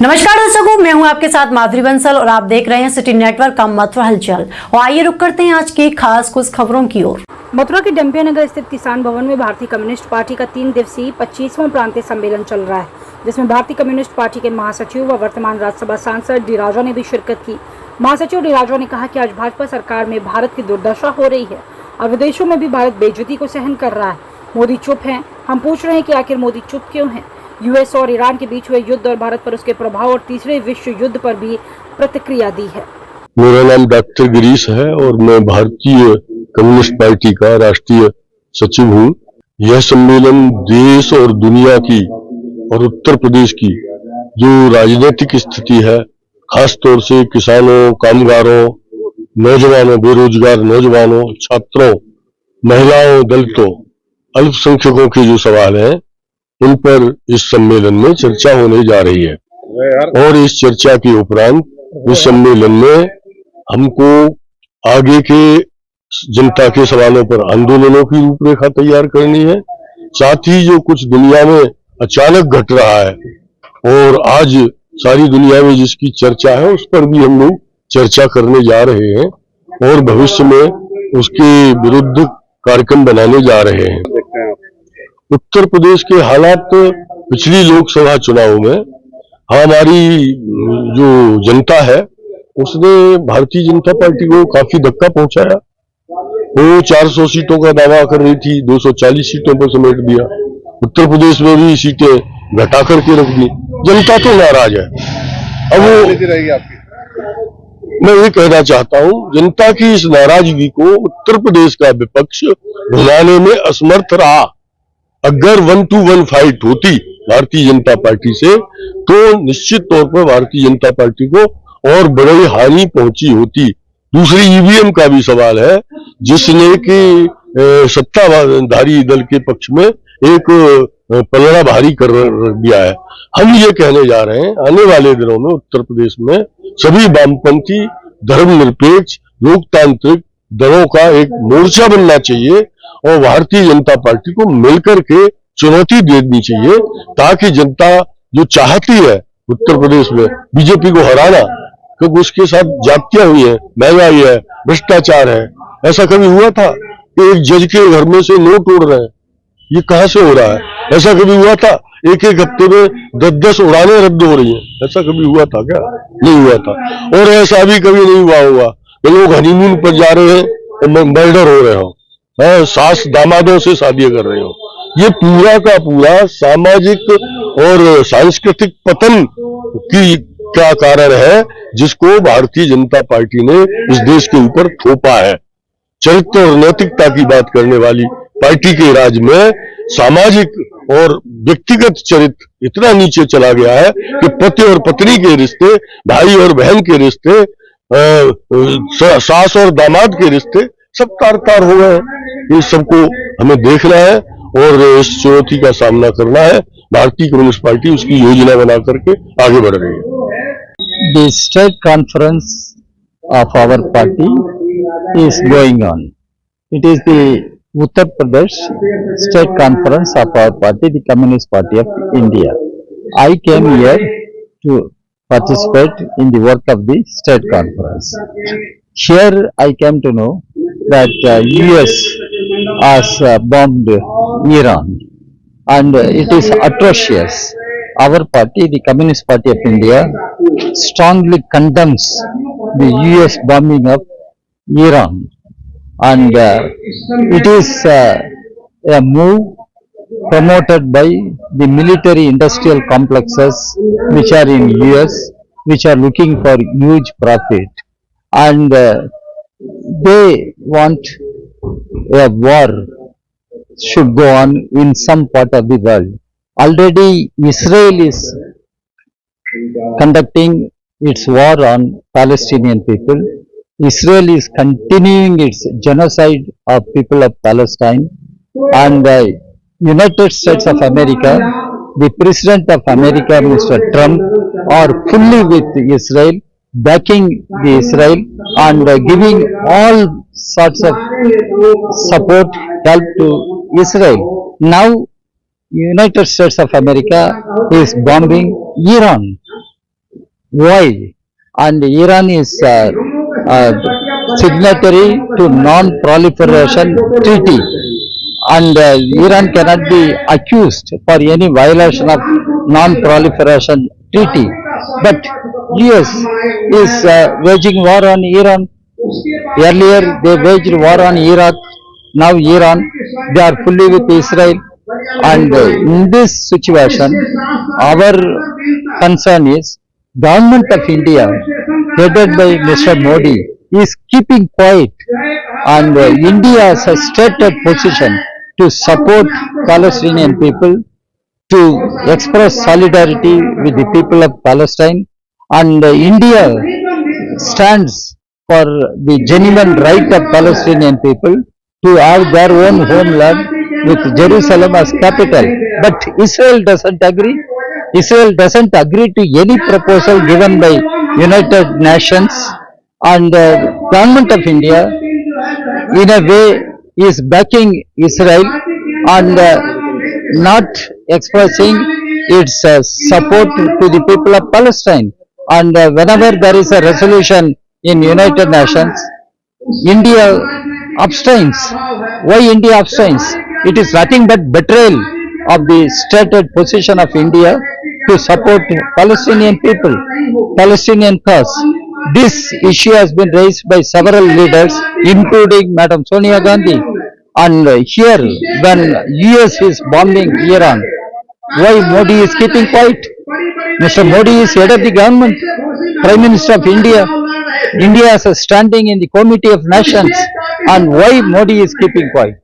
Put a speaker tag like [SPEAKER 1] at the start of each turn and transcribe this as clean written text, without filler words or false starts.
[SPEAKER 1] नमस्कार दर्शकों, मैं हूं आपके साथ माधुरी बंसल और आप देख रहे हैं सिटी नेटवर्क का मथुरा हलचल। और आइए रुक करते हैं आज की खास कुछ खबरों की ओर।
[SPEAKER 2] मथुरा के डंपिया नगर स्थित किसान भवन में भारतीय कम्युनिस्ट पार्टी का 3 दिवसीय 25वां प्रांतीय सम्मेलन चल रहा है, जिसमें भारतीय कम्युनिस्ट पार्टी के महासचिव व वर्तमान राज्यसभा सांसद डी राजा ने भी शिरकत की। महासचिव डी राजा ने कहा कि आज भाजपा सरकार में भारत की दुर्दशा हो रही है और विदेशों में भी भारत बेइज्जती को सहन कर रहा है। मोदी चुप हैं। हम पूछ रहे हैं कि आखिर मोदी चुप क्यों हैं। यूएस और ईरान के बीच हुए युद्ध और भारत पर उसके प्रभाव और तीसरे विश्व युद्ध पर भी प्रतिक्रिया दी है।
[SPEAKER 3] मेरा नाम डॉक्टर गिरीश है और मैं भारतीय कम्युनिस्ट पार्टी का राष्ट्रीय सचिव हूँ। यह सम्मेलन देश और दुनिया की और उत्तर प्रदेश की जो राजनीतिक स्थिति है, खास तौर से किसानों, कामगारों, नौजवानों, बेरोजगार नौजवानों, छात्रों, महिलाओं, दलितों, अल्पसंख्यकों के जो सवाल हैं उन पर इस सम्मेलन में चर्चा होने जा रही है। और इस चर्चा के उपरांत इस सम्मेलन में हमको आगे के जनता के सवालों पर आंदोलनों की रूपरेखा तैयार करनी है। साथ ही जो कुछ दुनिया में अचानक घट रहा है और आज सारी दुनिया में जिसकी चर्चा है उस पर भी हम लोग चर्चा करने जा रहे हैं और भविष्य में उसके विरुद्ध कार्यक्रम बनाने जा रहे हैं। उत्तर प्रदेश के हालात पिछली लोकसभा चुनाव में हमारी जो जनता है उसने भारतीय जनता पार्टी को काफी धक्का पहुंचाया। वो 400 सीटों का दावा कर रही थी, 240 सीटों पर समेट दिया। उत्तर प्रदेश में भी सीटें घटा करके रख दी। जनता तो नाराज है। अब वो मैं ये कहना चाहता हूं, जनता की इस नाराजगी को उत्तर प्रदेश का विपक्ष भुलाने में असमर्थ रहा। अगर 1-to-1 फाइट होती भारतीय जनता पार्टी से तो निश्चित तौर पर भारतीय जनता पार्टी को और बड़ी हानि पहुंची होती। दूसरी ईवीएम का भी सवाल है, जिसने कि सत्ताधारी दल के पक्ष में एक पलड़ा भारी कर दिया है। हम ये कहने जा रहे हैं, आने वाले दिनों में उत्तर प्रदेश में सभी वामपंथी, धर्मनिरपेक्ष, लोकतांत्रिक दलों का एक मोर्चा बनना चाहिए और भारतीय जनता पार्टी को मिलकर के चुनौती देनी चाहिए, ताकि जनता जो चाहती है उत्तर प्रदेश में बीजेपी को हराना, क्योंकि उसके साथ जातियां हुई है, महंगाई है, भ्रष्टाचार है। ऐसा कभी हुआ था कि एक जज के घर में से नोट उड़ रहे हैं? ये कहां से हो रहा है? ऐसा कभी हुआ था एक हफ्ते में 10-10 उड़ानें रद्द हो रही हैं? ऐसा कभी हुआ था क्या? नहीं हुआ था। और ऐसा भी कभी नहीं हुआ होगा कि लोग हनीमून पर जा रहे हैं और मर्डर हो रहे हो, सास दामादों से शादियां कर रहे हो। ये पूरा का पूरा सामाजिक और सांस्कृतिक पतन की क्या कारण है, जिसको भारतीय जनता पार्टी ने इस देश के ऊपर थोपा है। चरित्र और नैतिकता की बात करने वाली पार्टी के राज में सामाजिक और व्यक्तिगत चरित्र इतना नीचे चला गया है कि पति और पत्नी के रिश्ते, भाई और बहन के रिश्ते, सास और दामाद के रिश्ते सब तार-तार हो गए हैं। इस सबको हमें देखना है और इस चुनौती का सामना करना है। भारतीय कम्युनिस्ट पार्टी उसकी योजना बना करके आगे बढ़ रही है।
[SPEAKER 4] The state conference of our party is going on. It is the Uttar Pradesh state conference of our party, the Communist Party of India. I came here to participate in the work of the state conference. Here I came to know that US has bombed Iran and it is atrocious. Our party, the Communist Party of India, strongly condemns the US bombing of Iran, and it is a move promoted by the military industrial complexes which are in US, which are looking for huge profit, and they want a war should go on in some part of the world. Already Israel is conducting its war on Palestinian people. Israel is continuing its genocide of people of Palestine, and the United States of America, the President of America, Mr. Trump, are fully with Israel, backing the Israel and giving all sorts of support, help to Israel. Now United States of America is bombing Iran. why? And Iran is signatory to non-proliferation treaty, and Iran cannot be accused for any violation of non-proliferation treaty. But US is waging war on Iran. Earlier they waged war on Iraq. Now Iran, they are fully with Israel. And in this situation, our concern is government of India, headed by Mr. Modi, is keeping quiet, and India has a stated position to support Palestinian people, to express solidarity with the people of Palestine, and India stands for the genuine right of Palestinian people to have their own homeland with Jerusalem as capital. But Israel doesn't agree. Israel doesn't agree to any proposal given by United Nations, and government of India in a way is backing Israel and not expressing its support to the people of Palestine. And whenever there is a resolution in United Nations, India abstains. Why India abstains? It is nothing but betrayal of the stated position of India to support Palestinian people, Palestinian cause. This issue has been raised by several leaders, including Madam Sonia Gandhi. And here, when US is bombing Iran, why Modi is keeping quiet? Mr. Modi is head of the government, Prime Minister of India. India has a standing in the Committee of Nations, and why Modi is keeping quiet?